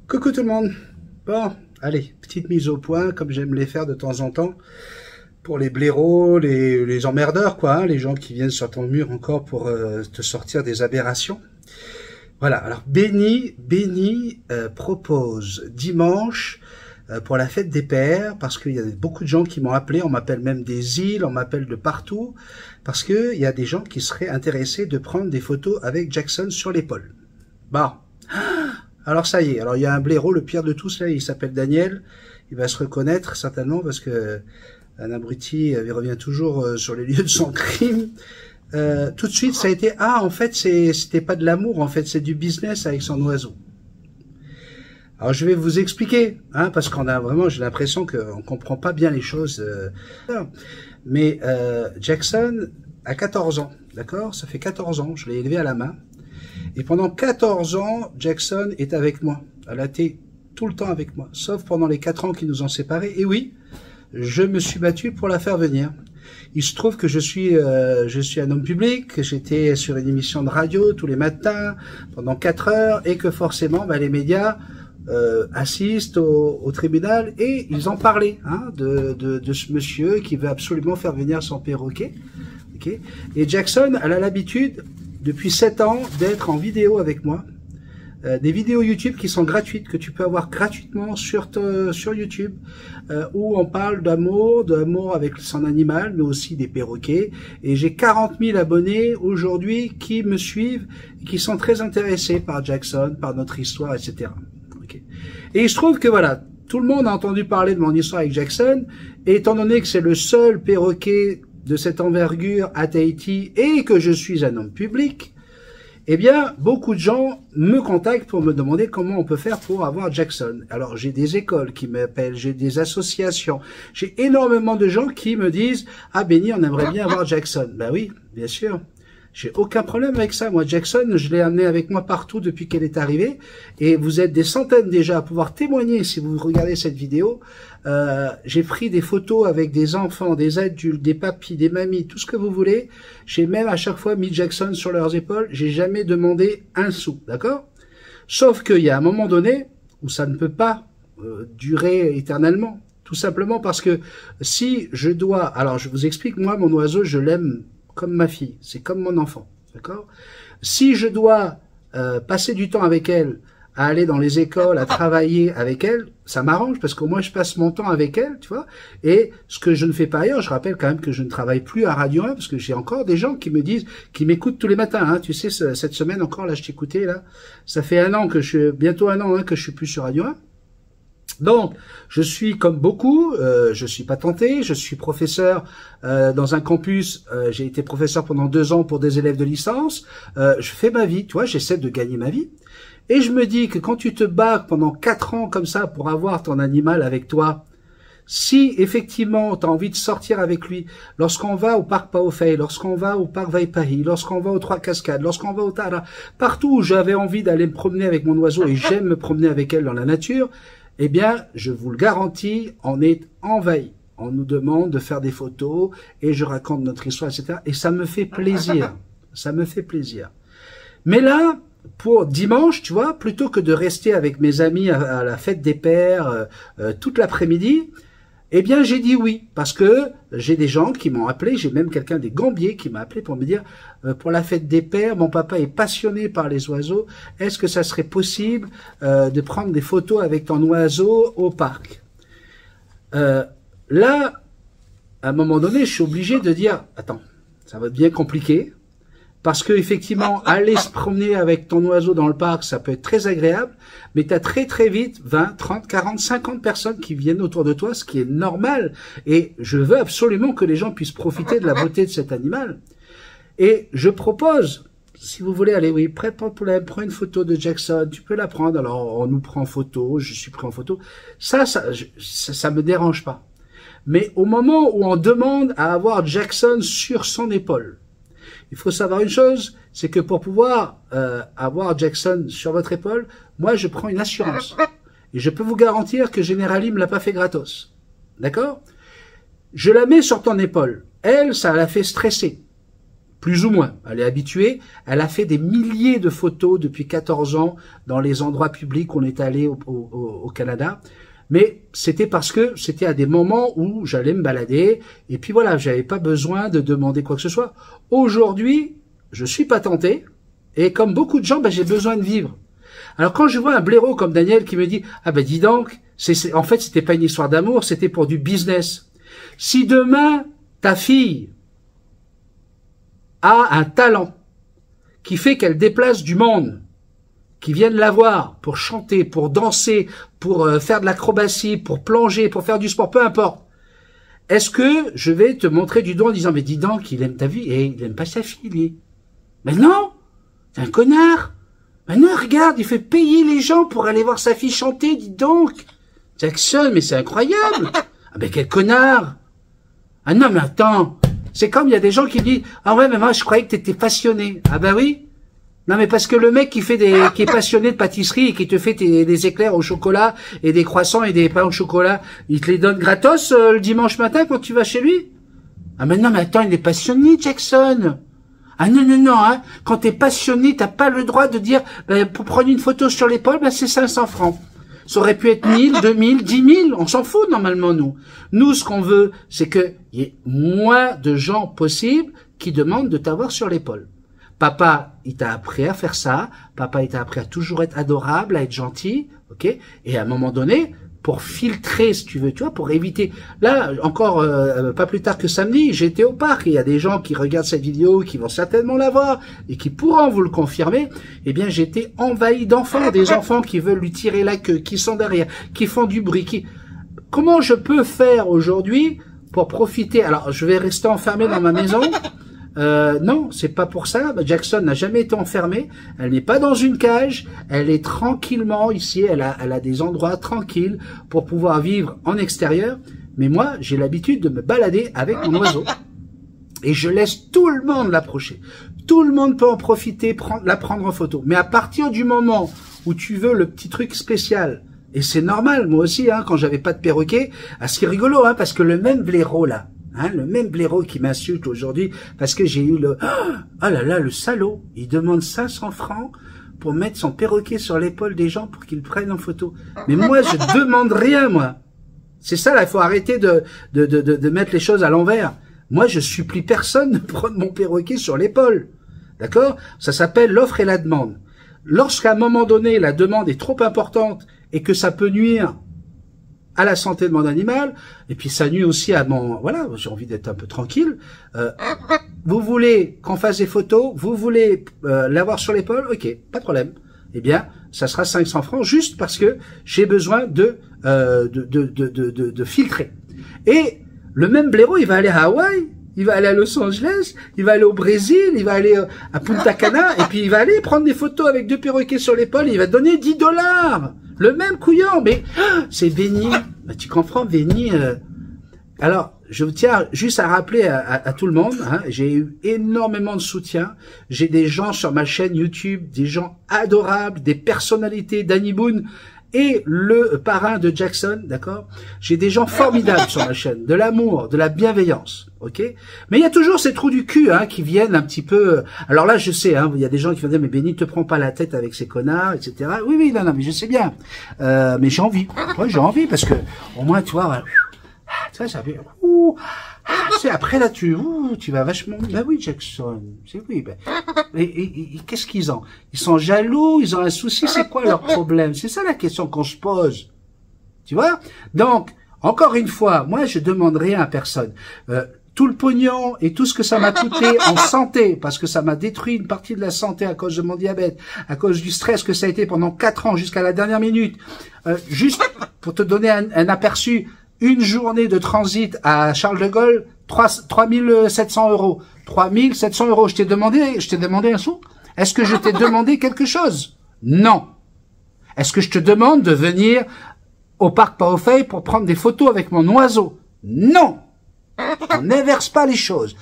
Coucou tout le monde. Bon, allez, petite mise au point, comme j'aime les faire de temps en temps, pour les blaireaux, les emmerdeurs, quoi, hein, les gens qui viennent sur ton mur encore pour te sortir des aberrations. Voilà, alors Benny propose dimanche pour la fête des pères, parce qu'il y a beaucoup de gens qui m'ont appelé, on m'appelle même des îles, on m'appelle de partout, parce qu'il y a des gens qui seraient intéressés de prendre des photos avec Jackson sur l'épaule. Bon. Alors ça y est, alors il y a un blaireau, le pire de tous là, il s'appelle Daniel, il va se reconnaître certainement parce que un abruti, il revient toujours sur les lieux de son crime. Tout de suite ça a été, en fait c'était pas de l'amour, en fait c'est du business avec son oiseau. Alors je vais vous expliquer, parce qu'on a vraiment, j'ai l'impression qu'on comprend pas bien les choses. Mais Jackson a 14 ans, d'accord? Ça fait 14 ans, je l'ai élevé à la main. Et pendant 14 ans, Jackson est avec moi. Elle a été tout le temps avec moi, sauf pendant les 4 ans qui nous ont séparés. Et oui, je me suis battu pour la faire venir. Il se trouve que je suis un homme public, que j'étais sur une émission de radio tous les matins pendant 4 heures et que forcément les médias assistent au tribunal et ils en parlaient de ce monsieur qui veut absolument faire venir son perroquet. Okay. Et Jackson, elle a l'habitude depuis 7 ans d'être en vidéo avec moi, des vidéos YouTube qui sont gratuites, que tu peux avoir gratuitement sur YouTube, où on parle d'amour avec son animal, mais aussi des perroquets. Et j'ai 40 000 abonnés aujourd'hui qui me suivent, qui sont très intéressés par Jackson, par notre histoire, etc. Okay. Et il se trouve que voilà, tout le monde a entendu parler de mon histoire avec Jackson, et étant donné que c'est le seul perroquet de cette envergure à Tahiti et que je suis un homme public, eh bien, beaucoup de gens me contactent pour me demander comment on peut faire pour avoir Jackson. Alors, j'ai des écoles qui m'appellent, j'ai des associations, j'ai énormément de gens qui me disent « Ah, Benny, on aimerait bien avoir Jackson. » Ben oui, bien sûr. J'ai aucun problème avec ça. Moi, Jackson, je l'ai amené avec moi partout depuis qu'elle est arrivée. Et vous êtes des centaines déjà à pouvoir témoigner si vous regardez cette vidéo. J'ai pris des photos avec des enfants, des adultes, des papis, des mamies, tout ce que vous voulez. J'ai même à chaque fois mis Jackson sur leurs épaules. J'ai jamais demandé un sou, d'accord? Sauf qu'il y a un moment donné où ça ne peut pas durer éternellement. Tout simplement parce que si je dois... Alors, je vous explique, moi, mon oiseau, je l'aime comme ma fille, c'est comme mon enfant, d'accord? Si je dois passer du temps avec elle, à aller dans les écoles, à travailler avec elle, ça m'arrange parce qu'au moins je passe mon temps avec elle, tu vois. Et ce que je ne fais pas ailleurs, je rappelle quand même que je ne travaille plus à Radio 1 parce que j'ai encore des gens qui me disent, qui m'écoutent tous les matins. Tu sais, cette semaine encore, là, je t'écoutais là, ça fait bientôt un an que je suis plus sur Radio 1. Donc, je suis comme beaucoup, je suis patenté, je suis professeur dans un campus, j'ai été professeur pendant 2 ans pour des élèves de licence, je fais ma vie, tu vois, j'essaie de gagner ma vie. Et je me dis que quand tu te bats pendant 4 ans comme ça pour avoir ton animal avec toi, si effectivement tu as envie de sortir avec lui, lorsqu'on va au parc Paofei, lorsqu'on va au parc Vaipahi, lorsqu'on va aux Trois Cascades, lorsqu'on va au Tara, partout où j'avais envie d'aller me promener avec mon oiseau et j'aime me promener avec elle dans la nature, eh bien, je vous le garantis, on est envahi. On nous demande de faire des photos et je raconte notre histoire, etc. Et ça me fait plaisir. Ça me fait plaisir. Mais là, pour dimanche, tu vois, plutôt que de rester avec mes amis à la fête des pères toute l'après-midi, eh bien, j'ai dit oui, parce que j'ai des gens qui m'ont appelé, j'ai même quelqu'un des Gambiers qui m'a appelé pour me dire pour la fête des pères, mon papa est passionné par les oiseaux, est-ce que ça serait possible de prendre des photos avec ton oiseau au parc? Là, à un moment donné, je suis obligé de dire, attends, ça va être bien compliqué, parce que effectivement, aller se promener avec ton oiseau dans le parc, ça peut être très agréable, mais tu as très très vite 20, 30, 40, 50 personnes qui viennent autour de toi, ce qui est normal. Et je veux absolument que les gens puissent profiter de la beauté de cet animal. Et je propose, si vous voulez aller, oui, pas de problème, prends une photo de Jackson, tu peux la prendre. Alors, on nous prend en photo, je suis pris en photo. Ça me dérange pas. Mais au moment où on demande à avoir Jackson sur son épaule, il faut savoir une chose, c'est que pour pouvoir avoir Jackson sur votre épaule, moi je prends une assurance. Et je peux vous garantir que Generali me l'a pas fait gratos. D'accord? Je la mets sur ton épaule. Elle, ça la fait stresser. plus ou moins. Elle est habituée. Elle a fait des milliers de photos depuis 14 ans dans les endroits publics où on est allé au Canada. Mais c'était parce que c'était à des moments où j'allais me balader. Et puis voilà, j'avais pas besoin de demander quoi que ce soit. Aujourd'hui, je suis pas tenté. Et comme beaucoup de gens, j'ai besoin de vivre. Alors quand je vois un blaireau comme Daniel qui me dit « Ah ben dis donc, en fait c'était pas une histoire d'amour, c'était pour du business. » Si demain, ta fille a un talent qui fait qu'elle déplace du monde, qui viennent la voir pour chanter, pour danser, pour faire de l'acrobatie, pour plonger, pour faire du sport, peu importe. Est-ce que je vais te montrer du doigt en disant « Mais dis donc, il aime ta vie et il aime pas sa fille, lui. » Mais non, c'est un connard. Mais non, regarde, il fait payer les gens pour aller voir sa fille chanter, dis donc. Jackson, mais c'est incroyable. Ah ben quel connard. Ah non, mais attends. C'est comme il y a des gens qui disent « Ah ouais, mais moi je croyais que t'étais passionné. » Ah ben oui. Non mais parce que le mec qui est passionné de pâtisserie et qui te fait des éclairs au chocolat et des croissants et des pains au chocolat, il te les donne gratos le dimanche matin quand tu vas chez lui. Ah mais non mais attends, il est passionné, Jackson. Ah non non non, hein. Quand t'es passionné, t'as pas le droit de dire pour prendre une photo sur l'épaule, c'est 500 francs. Ça aurait pu être 1000, 2000, 10 000, on s'en fout normalement nous. Nous ce qu'on veut, c'est qu'il y ait moins de gens possible qui demandent de t'avoir sur l'épaule. Papa, il t'a appris à faire ça. Papa, il t'a appris à toujours être adorable, à être gentil, ok? Et à un moment donné, pour filtrer, si tu veux, tu vois, pour éviter. Là, encore pas plus tard que samedi, j'étais au parc. Et il y a des gens qui regardent cette vidéo, qui vont certainement la voir et qui pourront vous le confirmer. Eh bien, j'étais envahi d'enfants, des enfants qui veulent lui tirer la queue, qui sont derrière, qui font du bruit. Comment je peux faire aujourd'hui pour profiter? Alors, je vais rester enfermé dans ma maison. Non, c'est pas pour ça. Jackson n'a jamais été enfermée. Elle n'est pas dans une cage. Elle est tranquillement ici. Elle a des endroits tranquilles pour pouvoir vivre en extérieur. Mais moi, j'ai l'habitude de me balader avec mon oiseau. Et je laisse tout le monde l'approcher. Tout le monde peut en profiter, la prendre en photo. Mais à partir du moment où tu veux le petit truc spécial, et c'est normal, moi aussi, hein, quand j'avais pas de perroquet, ce qui est rigolo, hein, parce que le même blaireau là, hein, le même blaireau qui m'insulte aujourd'hui parce que j'ai eu le... Oh là là, le salaud. Il demande 500 francs pour mettre son perroquet sur l'épaule des gens pour qu'ils le prennent en photo. Mais moi, je demande rien, moi. C'est ça, là, il faut arrêter de mettre les choses à l'envers. Moi, je supplie personne de prendre mon perroquet sur l'épaule. D'accord? Ça s'appelle l'offre et la demande. Lorsqu'à un moment donné, la demande est trop importante et que ça peut nuire à la santé de mon animal, et puis ça nuit aussi à mon... Voilà, j'ai envie d'être un peu tranquille. Vous voulez qu'on fasse des photos, vous voulez l'avoir sur l'épaule, ok, pas de problème. Eh bien, ça sera 500 francs juste parce que j'ai besoin de filtrer. Et le même blaireau, il va aller à Hawaï, il va aller à Los Angeles, il va aller au Brésil, il va aller à Punta Cana, et puis il va aller prendre des photos avec 2 perroquets sur l'épaule, il va donner 10 $. Le même couillon, mais c'est béni. Tu comprends, béni. Alors, je tiens juste à rappeler à tout le monde, hein, j'ai eu énormément de soutien. J'ai des gens sur ma chaîne YouTube, des gens adorables, des personnalités, Danny Boone et le parrain de Jackson, d'accord? J'ai des gens formidables sur ma chaîne, de l'amour, de la bienveillance, ok? Mais il y a toujours ces trous du cul, hein, qui viennent un petit peu... Alors là, je sais, hein, il y a des gens qui vont dire, mais Benny, te prends pas la tête avec ces connards, etc. Oui, non, mais je sais bien. Mais j'ai envie. Ouais, j'ai envie, parce que, au moins, tu vois, tu vois, ça fait... tu sais, après là, tu vas vachement... Ben oui, Jackson, c'est oui. Ben, et qu'est-ce qu'ils ont? Ils sont jaloux, ils ont un souci, c'est quoi leur problème? C'est ça la question qu'on se pose. Tu vois? Donc, encore une fois, moi, je demande rien à personne. Tout le pognon et tout ce que ça m'a coûté en santé, parce que ça m'a détruit une partie de la santé à cause de mon diabète, à cause du stress que ça a été pendant 4 ans jusqu'à la dernière minute. Juste pour te donner un aperçu, une journée de transit à Charles de Gaulle, 3700 €. 3700 €. Je t'ai demandé un sou? Est-ce que je t'ai demandé quelque chose? Non. Est-ce que je te demande de venir au parc Paofei pour prendre des photos avec mon oiseau? Non. On n'inverse pas les choses.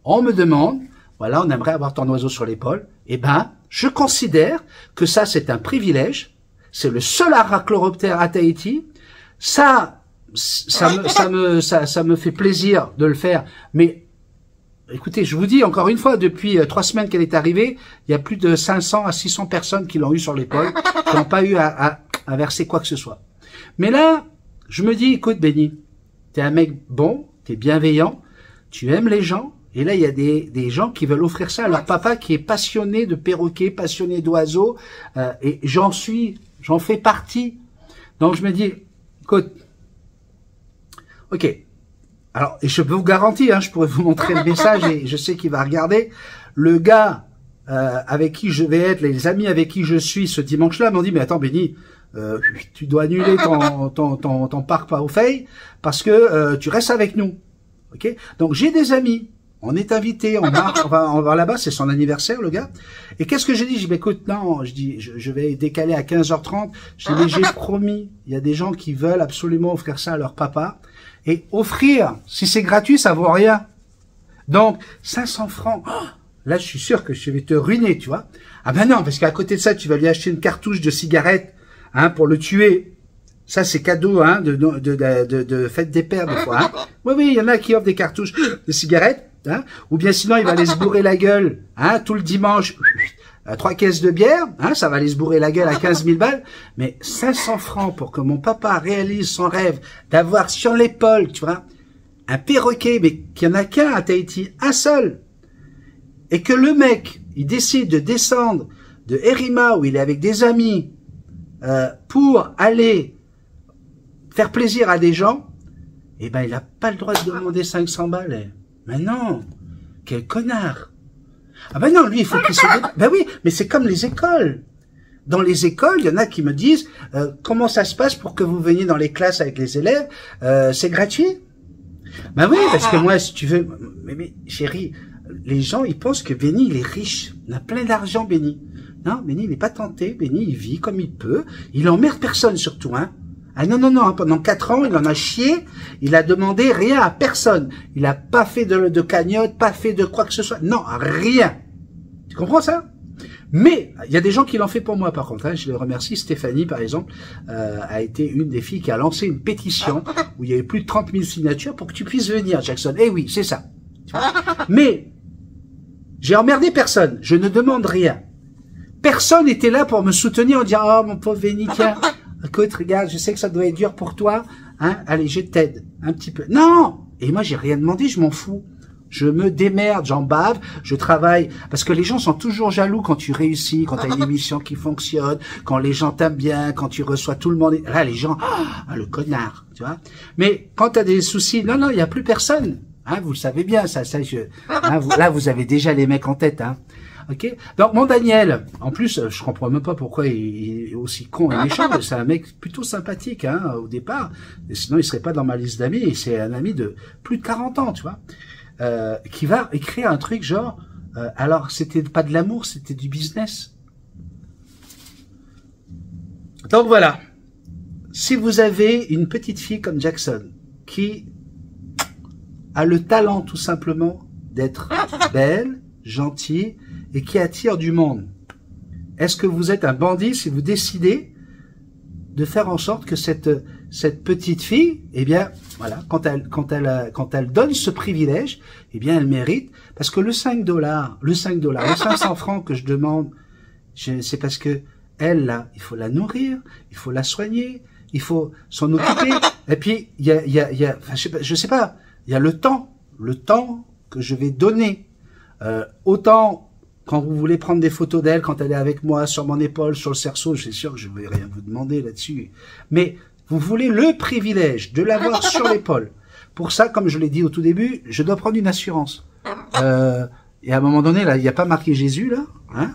On me demande, voilà, on aimerait avoir ton oiseau sur l'épaule. Eh ben, je considère que ça, c'est un privilège. C'est le seul Arachloroptère à Tahiti. Ça me fait plaisir de le faire, mais écoutez, je vous dis encore une fois, depuis 3 semaines qu'elle est arrivée, il y a plus de 500 à 600 personnes qui l'ont eu sur l'épaule, qui n'ont pas eu à verser quoi que ce soit. Mais là, je me dis, écoute, Benny, t'es un mec bon, t'es bienveillant, tu aimes les gens, et là, il y a des gens qui veulent offrir ça à leur papa qui est passionné de perroquets, passionné d'oiseaux, et j'en fais partie. Donc, je me dis, écoute, ok. Alors, et je peux vous garantir, hein, je pourrais vous montrer le message, et je sais qu'il va regarder. Le gars avec qui je vais être, les amis avec qui je suis ce dimanche-là m'ont dit, mais attends, Benny, tu dois annuler ton parc pas au fait parce que tu restes avec nous. Ok. Donc j'ai des amis, on est invités, on va là-bas, c'est son anniversaire le gars. Et qu'est-ce que j'ai dit? J'ai dit écoute, non, je dis je vais décaler à 15h30. J'ai dit j'ai promis, il y a des gens qui veulent absolument offrir ça à leur papa et offrir, si c'est gratuit, ça vaut rien. Donc 500 francs. Oh, là, je suis sûr que je vais te ruiner, tu vois. Ah ben non, parce qu'à côté de ça, tu vas lui acheter une cartouche de cigarette, hein, pour le tuer. Ça, c'est cadeau, hein, de fête des pères, des fois, hein. Oui, il y en a qui offrent des cartouches de cigarettes, hein. Ou bien sinon, il va aller se bourrer la gueule, hein, tout le dimanche. 3 caisses de bière, hein, ça va aller se bourrer la gueule à 15 000 balles. Mais 500 francs pour que mon papa réalise son rêve d'avoir sur l'épaule, tu vois, un perroquet, mais qu'il n'y en a qu'un à Tahiti, un seul. Et que le mec, il décide de descendre de Erima, où il est avec des amis, pour aller faire plaisir à des gens, eh ben, il n'a pas le droit de demander 500 balles. Mais non, quel connard. Ah ben non, lui, il faut qu'il se... Ben oui, mais c'est comme les écoles. Dans les écoles, il y en a qui me disent, comment ça se passe pour que vous veniez dans les classes avec les élèves, c'est gratuit? Ben oui, parce que moi, si tu veux... Mais chérie, les gens, ils pensent que Benny, il est riche. Il a plein d'argent, Benny. Non, Benny, il n'est pas tenté. Benny, il vit comme il peut. Il emmerde personne, surtout, hein. Ah non, pendant 4 ans, il en a chié. Il a demandé rien à personne. Il n'a pas fait de cagnotte, pas fait de quoi que ce soit. Non, rien. Tu comprends ça? Mais il y a des gens qui l'ont fait pour moi, par contre. Hein. Je les remercie. Stéphanie, par exemple, a été une des filles qui a lancé une pétition où il y avait plus de 30 000 signatures pour que tu puisses venir, Jackson. Eh oui, c'est ça. Mais j'ai emmerdé personne. Je ne demande rien. Personne n'était là pour me soutenir en disant « Oh, mon pauvre Benny, tiens, écoute, regarde, je sais que ça doit être dur pour toi. Hein, allez, je t'aide un petit peu. » Non. Et moi, j'ai rien demandé, je m'en fous. Je me démerde, j'en bave, je travaille. Parce que les gens sont toujours jaloux quand tu réussis, quand tu as une émission qui fonctionne, quand les gens t'aiment bien, quand tu reçois tout le monde. Là, les gens, ah, le connard, tu vois. Mais quand tu as des soucis, non, il n'y a plus personne. Hein, vous le savez bien, là, vous avez déjà les mecs en tête, hein. Ok. Donc, mon Daniel, en plus, je comprends même pas pourquoi il est aussi con et méchant. C'est un mec plutôt sympathique, hein, au départ. Et sinon, il serait pas dans ma liste d'amis. Et c'est un ami de plus de 40 ans, tu vois. Qui va écrire un truc genre, alors c'était pas de l'amour, c'était du business. Donc voilà, si vous avez une petite fille comme Jackson, qui a le talent tout simplement d'être belle, gentille, et qui attire du monde, est-ce que vous êtes un bandit si vous décidez de faire en sorte que cette petite fille, eh bien, voilà, quand elle donne ce privilège, eh bien, elle mérite, parce que le 5 $, les 500 francs que je demande, c'est parce que elle, là, il faut la nourrir, il faut la soigner, il faut s'en occuper, et puis, enfin, je sais pas, il y a le temps que je vais donner, autant, quand vous voulez prendre des photos d'elle, quand elle est avec moi, sur mon épaule, sur le cerceau, je suis sûr que je ne vais rien vous demander là-dessus. Mais vous voulez le privilège de l'avoir sur l'épaule. Pour ça, comme je l'ai dit au tout début, je dois prendre une assurance. Et à un moment donné, là, il n'y a pas marqué Jésus, là. Hein,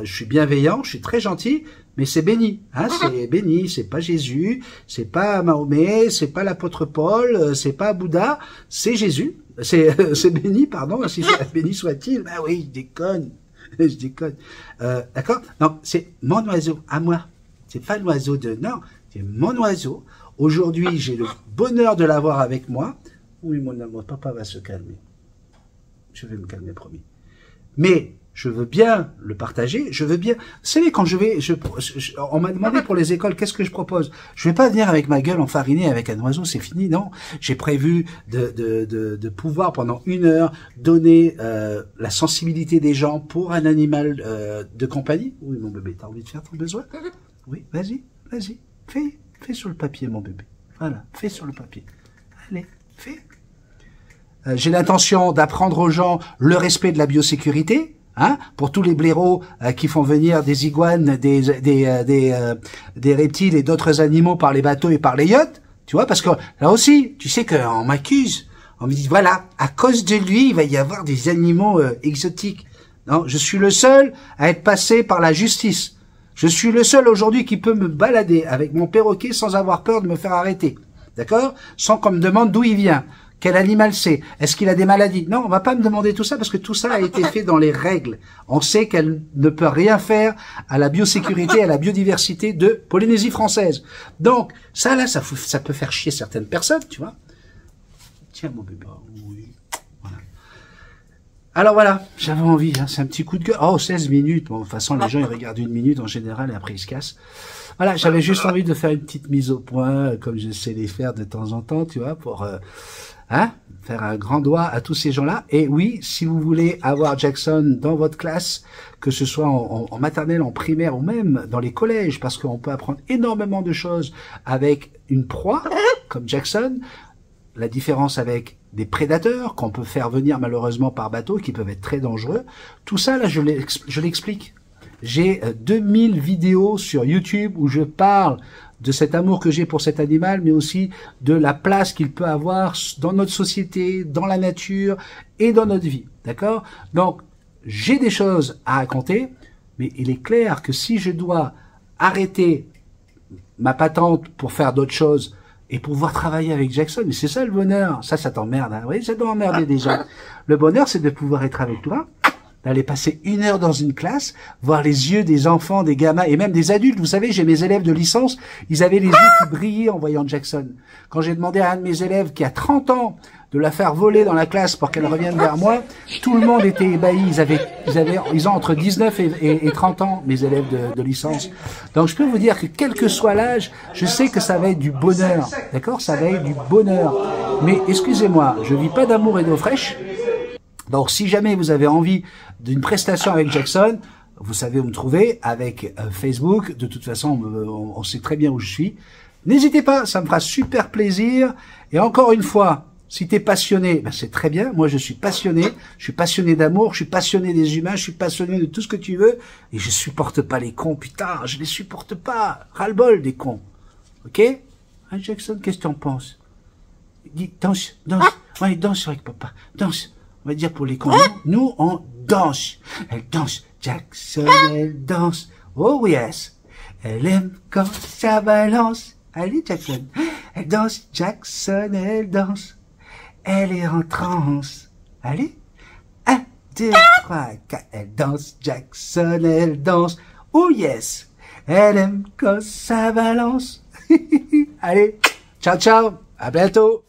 je suis bienveillant, je suis très gentil, mais c'est béni. Hein, c'est béni, c'est pas Jésus, c'est pas Mahomet, c'est pas l'apôtre Paul, c'est pas Bouddha, c'est Jésus. C'est béni, pardon, si béni soit-il. Ben oui, je déconne. Je déconne. D'accord? Donc, c'est mon oiseau, à moi. C'est pas l'oiseau de... Non, c'est mon oiseau. Aujourd'hui, j'ai le bonheur de l'avoir avec moi. Oui, mon amour, papa va se calmer. Je vais me calmer, promis. Mais je veux bien le partager, je veux bien... Vous savez, quand on m'a demandé pour les écoles, qu'est-ce que je propose? Je vais pas venir avec ma gueule enfarinée avec un oiseau, c'est fini, non. J'ai prévu de pouvoir, pendant 1 heure, donner la sensibilité des gens pour un animal de compagnie. Oui, mon bébé, t'as envie de faire ton besoin? Oui, vas-y, fais sur le papier, mon bébé. Voilà, fais sur le papier. Allez, fais. J'ai l'intention d'apprendre aux gens le respect de la biosécurité. Hein, pour tous les blaireaux qui font venir des iguanes, des reptiles et d'autres animaux par les bateaux et par les yachts, tu vois, parce que là aussi, tu sais qu'on m'accuse, on me dit voilà, à cause de lui, il va y avoir des animaux exotiques. Non, je suis le seul à être passé par la justice. Je suis le seul aujourd'hui qui peut me balader avec mon perroquet sans avoir peur de me faire arrêter, d'accord, sans qu'on me demande d'où il vient. Quel animal c'est? Est-ce qu'il a des maladies? Non, on va pas me demander tout ça parce que tout ça a été fait dans les règles. On sait qu'elle ne peut rien faire à la biosécurité, à la biodiversité de Polynésie française. Donc, ça là, ça peut faire chier certaines personnes, tu vois. Tiens, mon bébé. Oui. Voilà. Alors voilà, j'avais envie, hein, c'est un petit coup de gueule. Oh, 16 minutes. Bon, de toute façon, les gens, ils regardent 1 minute en général et après, ils se cassent. Voilà, j'avais juste envie de faire une petite mise au point, comme je sais les faire de temps en temps, tu vois, pour... faire un grand doigt à tous ces gens-là. Et oui, si vous voulez avoir Jackson dans votre classe, que ce soit en maternelle, en primaire ou même dans les collèges, parce qu'on peut apprendre énormément de choses avec une proie, comme Jackson, la différence avec des prédateurs qu'on peut faire venir malheureusement par bateau, qui peuvent être très dangereux. Tout ça, là, je l'explique. J'ai 2000 vidéos sur YouTube où je parle de cet amour que j'ai pour cet animal, mais aussi de la place qu'il peut avoir dans notre société, dans la nature et dans notre vie. D'accord? Donc, j'ai des choses à raconter, mais il est clair que si je dois arrêter ma patente pour faire d'autres choses et pouvoir travailler avec Jackson, mais c'est ça le bonheur. Ça t'emmerde, hein? Oui, ça doit emmerder déjà. Le bonheur, c'est de pouvoir être avec toi, d'aller passer 1 heure dans une classe, voir les yeux des enfants, des gamins et même des adultes. Vous savez, j'ai mes élèves de licence, ils avaient les yeux qui brillaient en voyant Jackson. Quand j'ai demandé à un de mes élèves qui a 30 ans de la faire voler dans la classe pour qu'elle revienne vers moi, tout le monde était ébahi. Ils ont entre 19 et 30 ans, mes élèves de licence. Donc je peux vous dire que quel que soit l'âge, je sais que ça va être du bonheur. D'accord? Ça va être du bonheur. Mais excusez-moi, je vis pas d'amour et d'eau fraîche. Donc, si jamais vous avez envie d'une prestation avec Jackson, vous savez où me trouver, avec Facebook. De toute façon, on sait très bien où je suis. N'hésitez pas, ça me fera super plaisir. Et encore une fois, si t'es passionné, ben c'est très bien. Moi, je suis passionné d'amour, je suis passionné des humains, je suis passionné de tout ce que tu veux. Et je supporte pas les cons, putain, je les supporte pas. Ras-le-bol des cons. Ok? Hein, Jackson, qu'est-ce que t'en penses? Dis, danse. Ouais, danse avec papa. Danse. On va dire pour les cons. Nous, on danse. Elle danse. Jackson, elle danse. Oh yes. Elle aime quand ça balance. Allez, Jackson. Elle danse. Jackson, elle danse. Elle est en transe. Allez. 1, 2, 3, 4. Elle danse. Jackson, elle danse. Oh yes. Elle aime quand ça balance. Allez. Ciao, ciao. À bientôt.